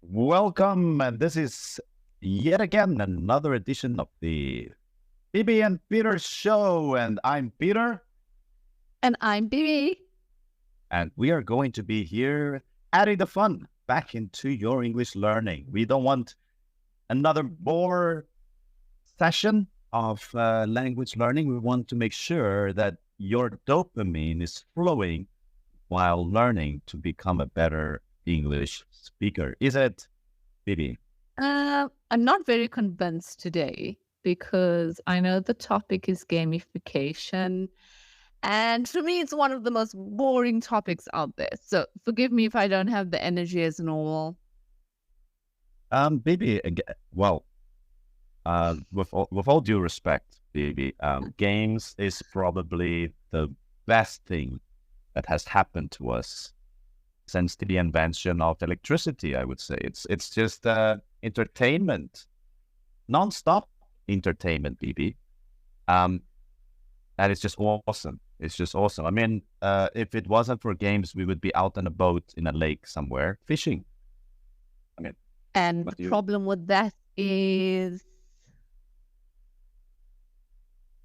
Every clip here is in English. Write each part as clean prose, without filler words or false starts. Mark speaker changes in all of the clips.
Speaker 1: Welcome, and this is yet again another edition of the Bibi and Peter show. And I'm Peter,
Speaker 2: And I'm Bibi.
Speaker 1: and we are going to be here adding the fun back into your English learning. We don't want another bore session of language learning. We want to make sure that your dopamine is flowing while learning to become a better English speaker. Is it, Bibi?
Speaker 2: I'm not very convinced today because I know the topic is gamification. And for me, it's one of the most boring topics out there. So forgive me if I don't have the energy as normal.
Speaker 1: Bibi, well, with all due respect, Bibi, games is probably the best thing that has happened to us since the invention of electricity. I would say it's just entertainment, non-stop entertainment, Bibi. And it's just awesome. It's just awesome. I mean, if it wasn't for games, we would be out on a boat in a lake somewhere fishing. I mean,
Speaker 2: And the problem with that is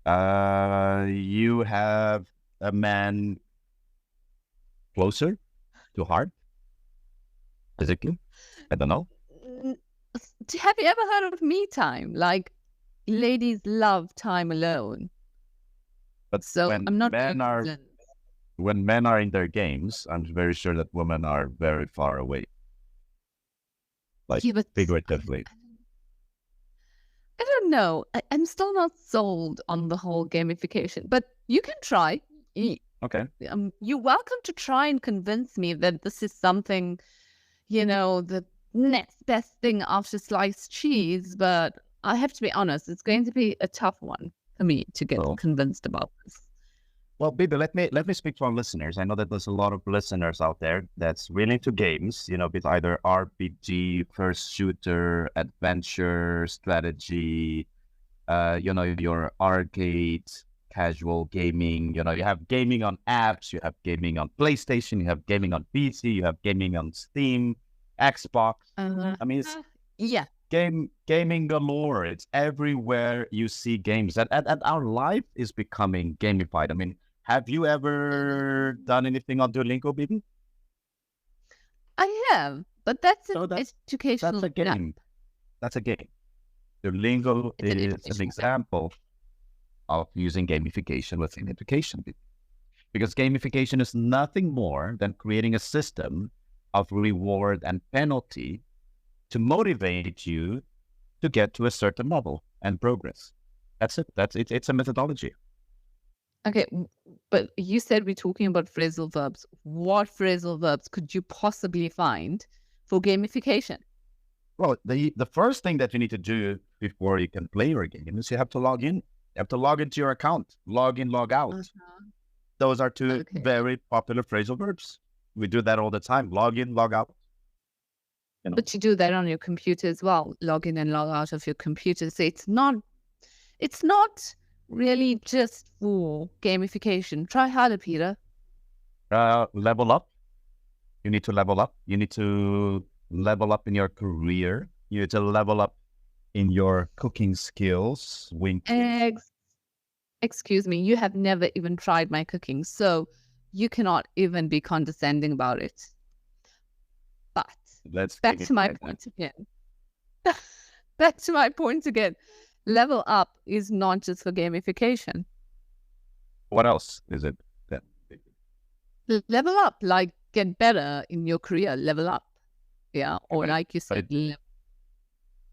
Speaker 1: you have a man closer to heart, physically. I don't know.
Speaker 2: Have you ever heard of me time? Like, ladies love time alone.
Speaker 1: But
Speaker 2: So
Speaker 1: when
Speaker 2: I'm not
Speaker 1: men are
Speaker 2: convinced.
Speaker 1: when men are in their games, I'm very sure that women are very far away, like
Speaker 2: Yeah, but
Speaker 1: figuratively.
Speaker 2: I don't know. I'm still not sold on the whole gamification, but you can try.
Speaker 1: Okay.
Speaker 2: You're welcome to try and convince me that this is something, the next best thing after sliced cheese. But I have to be honest, it's going to be a tough one for me to get
Speaker 1: Oh.
Speaker 2: convinced about this.
Speaker 1: Well, Bibi, let me speak to our listeners. I know that there's a lot of listeners out there that's really into games, with either RPG, first shooter, adventure, strategy, your arcade, casual gaming. You have gaming on apps, you have gaming on PlayStation, you have gaming on PC, you have gaming on Steam, Xbox. I mean, it's
Speaker 2: Yeah.
Speaker 1: gaming galore. It's everywhere you see games. And our life is becoming gamified. I mean, have you ever done anything on Duolingo, Bibi?
Speaker 2: I have, but that's
Speaker 1: So
Speaker 2: an
Speaker 1: that's
Speaker 2: educational
Speaker 1: a game. That's a game. Duolingo
Speaker 2: It's an
Speaker 1: is an
Speaker 2: educational
Speaker 1: example of using gamification within education. Because gamification is nothing more than creating a system of reward and penalty to motivate you to get to a certain level and progress. That's it. It's a methodology.
Speaker 2: Okay, but you said we're talking about phrasal verbs. What phrasal verbs could you possibly find for gamification?
Speaker 1: Well, the first thing that you need to do before you can play your game is you have to log in. You have to log into your account. Log in, log out. Those are two very popular phrasal verbs. We do that all the time. Log in, log out.
Speaker 2: But you do that on your computer as well. Log in and log out of your computer. So it's not really just for gamification. Try harder, Peter.
Speaker 1: Level up. You need to level up. You need to level up in your career. You need to level up in your cooking skills. Wink.
Speaker 2: Excuse me, you have never even tried my cooking, so you cannot even be condescending about it. But back to my point again. Back to my point again. Level up is not just for gamification.
Speaker 1: What else is it then?
Speaker 2: Level up, like get better in your career, level up. Yeah, or like you said,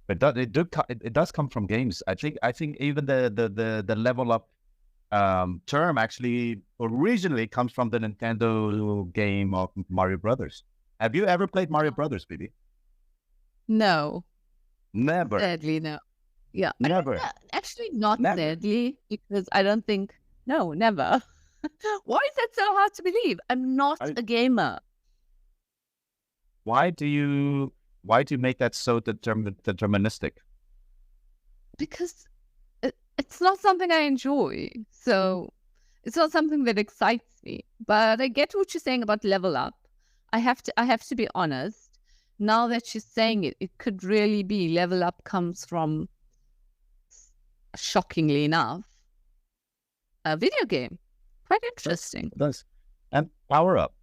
Speaker 1: but it does come from games. I think even the level up term actually originally comes from the Nintendo game of Mario Brothers. Have you ever played Mario Brothers, Bibi?
Speaker 2: No.
Speaker 1: Never.
Speaker 2: Sadly, no. Yeah.
Speaker 1: Never.
Speaker 2: Actually, not sadly, because I don't think, no, never. Why is that so hard to believe? I'm not a gamer.
Speaker 1: Why do you make that so deterministic?
Speaker 2: Because it's not something I enjoy. So it's not something that excites me. But I get what you're saying about level up. I have to be honest. now that you're saying it, it could really be level up comes from, shockingly enough, a video game. Quite interesting.
Speaker 1: It does. And power up.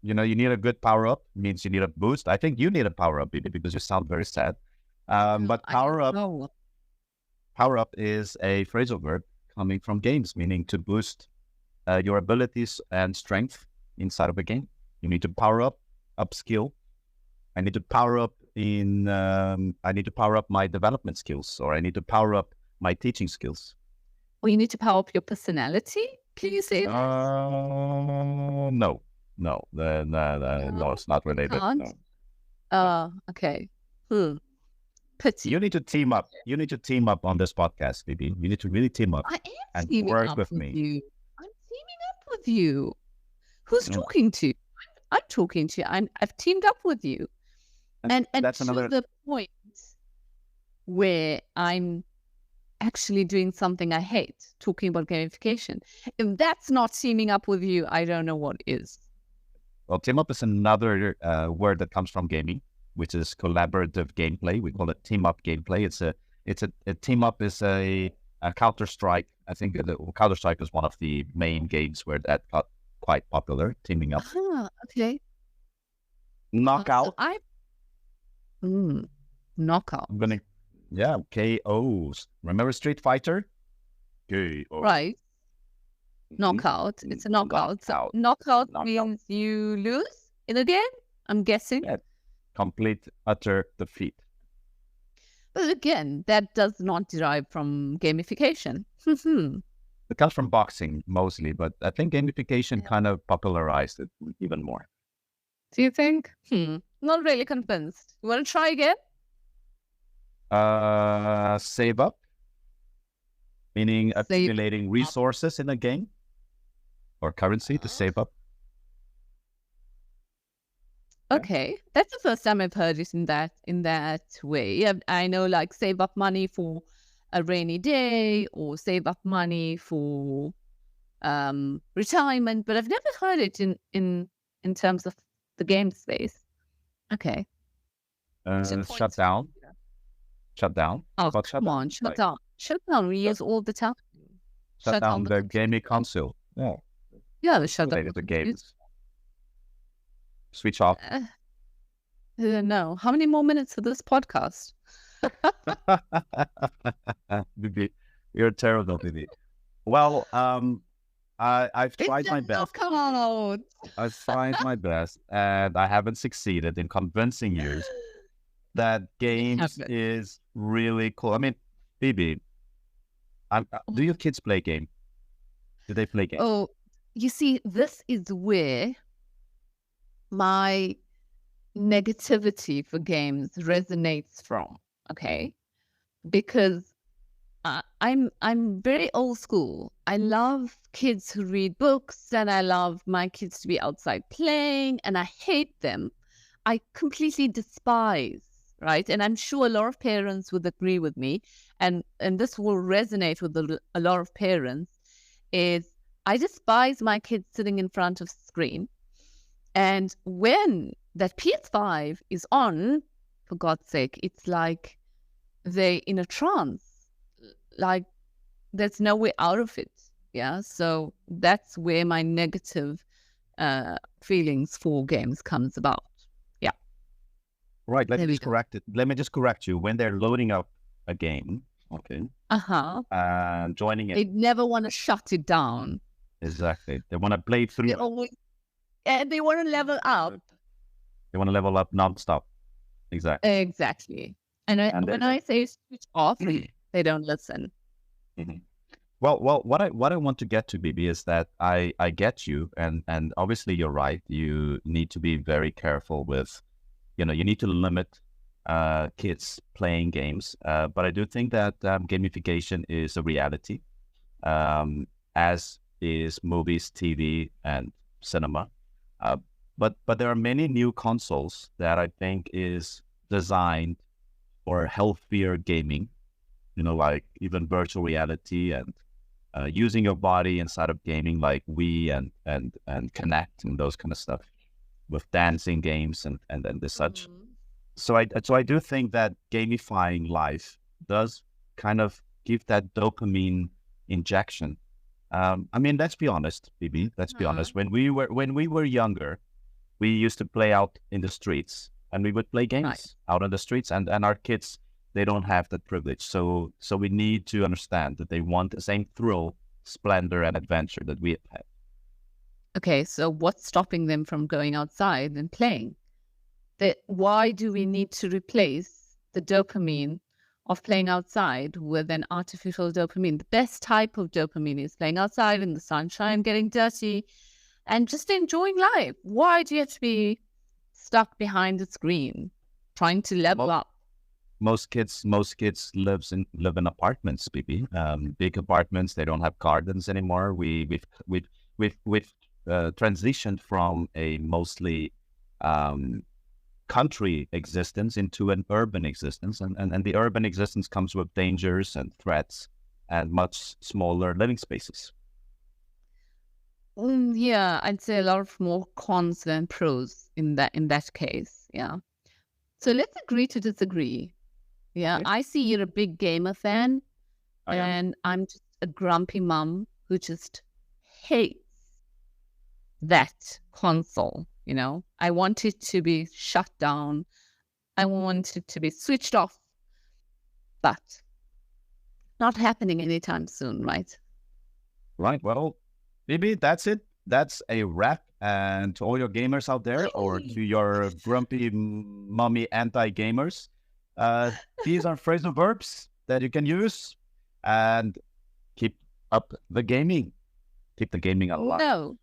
Speaker 1: You need a good power up, means you need a boost. I think you need a power up, Bibi, because you sound very sad. But power up is a phrasal verb coming from games, meaning to boost your abilities and strength inside of a game. You need to power up, upskill. I need to power up I need to power up my development skills, or I need to power up my teaching skills.
Speaker 2: Or you need to power up your personality? Can you say that?
Speaker 1: No, it's not related.
Speaker 2: No. Okay. Pity.
Speaker 1: You need to team up. You need to team up on this podcast, Bibi. You need to really team up.
Speaker 2: I am
Speaker 1: and
Speaker 2: teaming
Speaker 1: work
Speaker 2: up
Speaker 1: with me.
Speaker 2: You. I'm teaming up with you. Who's talking to you? I'm talking to you. I've teamed up with you. And that's to the point where I'm actually doing something I hate, talking about gamification. If that's not teaming up with you, I don't know what is.
Speaker 1: Well, team up is another word that comes from gaming, which is collaborative gameplay. We call it team up gameplay. It's a team up is a Counter-Strike. I think Counter-Strike is one of the main games where that got quite popular, teaming up.
Speaker 2: Okay.
Speaker 1: Knockout.
Speaker 2: Knockout.
Speaker 1: KOs. Remember Street Fighter? KO.
Speaker 2: Right. Knockout. It's a knockout. So knockout means you lose in a game, I'm guessing.
Speaker 1: Yeah. Complete, utter defeat.
Speaker 2: But again, that does not derive from gamification.
Speaker 1: It comes from boxing mostly, but I think gamification kind of popularized it even more.
Speaker 2: Do you think? Not really convinced. You want to try again?
Speaker 1: Save up, meaning accumulating resources in a game or currency to save up.
Speaker 2: Okay, that's the first time I've heard it in that way. Yeah, I know, like save up money for a rainy day or save up money for retirement, but I've never heard it in terms of the game space. Okay.
Speaker 1: Shut down.
Speaker 2: Oh, come on, shut down. Shut down. We use all the time.
Speaker 1: Shut down the gaming console.
Speaker 2: Yeah, shut down
Speaker 1: the games. Switch off.
Speaker 2: No. How many more minutes for this podcast?
Speaker 1: Bibi, you're terrible, Bibi. Well, I've tried my best. I've tried my best, and I haven't succeeded in convincing you that games is really cool. I mean, Bibi, do your kids play game? Do they play games?
Speaker 2: Oh, you see, this is where my negativity for games resonates from. Okay, because I'm very old school. I love kids who read books, and I love my kids to be outside playing, and I hate them. I completely despise, right? And I'm sure a lot of parents would agree with me, and this will resonate with a lot of parents, is I despise my kids sitting in front of screen. And when that PS5 is on, for God's sake, it's like they're in a trance. Like there's no way out of it. Yeah. So that's where my negative feelings for games comes about. Yeah.
Speaker 1: Right. Let me just correct you. When they're loading up a game, okay. Joining it.
Speaker 2: They never want to shut it down.
Speaker 1: Exactly. They want to play through.
Speaker 2: They want to level up.
Speaker 1: They want to level up nonstop.
Speaker 2: Exactly. And when I say switch off, they don't listen.
Speaker 1: Mm-hmm. Well, what I want to get to, Bibi, is that I get you, and obviously you're right. You need to be very careful with, you need to limit kids playing games. But I do think that gamification is a reality, as is movies, TV, and cinema. But there are many new consoles that I think is designed for healthier gaming, like even virtual reality and using your body inside of gaming, like Wii and Connect and those kind of stuff, with dancing games and such. So I do think that gamifying life does kind of give that dopamine injection. I mean, let's be honest, Bibi. Let's be honest. When we were younger, we used to play out in the streets, and we would play
Speaker 2: Right.
Speaker 1: games out on the streets, and our kids, they don't have that privilege. So we need to understand that they want the same thrill, splendor, and adventure that we have had.
Speaker 2: Okay, so what's stopping them from going outside and playing? Why do we need to replace the dopamine of playing outside with an artificial dopamine? The best type of dopamine is playing outside in the sunshine, getting dirty, and just enjoying life. Why do you have to be stuck behind the screen trying to level up?
Speaker 1: Most kids live in apartments, Bibi. Big apartments. They don't have gardens anymore. We've transitioned from a mostly country existence into an urban existence, and the urban existence comes with dangers and threats and much smaller living spaces.
Speaker 2: Yeah, I'd say a lot of more cons than pros in that case. Yeah. So let's agree to disagree. Yeah,
Speaker 1: Okay.
Speaker 2: I see you're a big gamer fan,
Speaker 1: I am.
Speaker 2: and I'm just a grumpy mom who just hates that console. I want it to be shut down. I want it to be switched off, but not happening anytime soon, right?
Speaker 1: Right. Well, maybe that's it. That's a wrap. And to all your gamers out there, or to your grumpy mommy anti-gamers, these are phrasal verbs that you can use and keep up the gaming. Keep the gaming alive.
Speaker 2: No,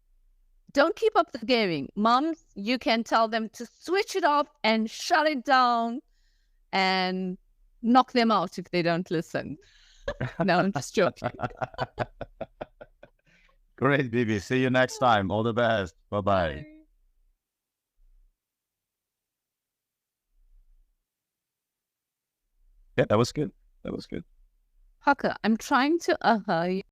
Speaker 2: don't keep up the gaming. Moms, you can tell them to switch it off and shut it down and knock them out if they don't listen. No, I'm just joking.
Speaker 1: Great, Bibi. See you next time. All the best. Bye-bye.
Speaker 2: Bye.
Speaker 1: Yeah, that was good. That was good.
Speaker 2: Haka, I'm trying to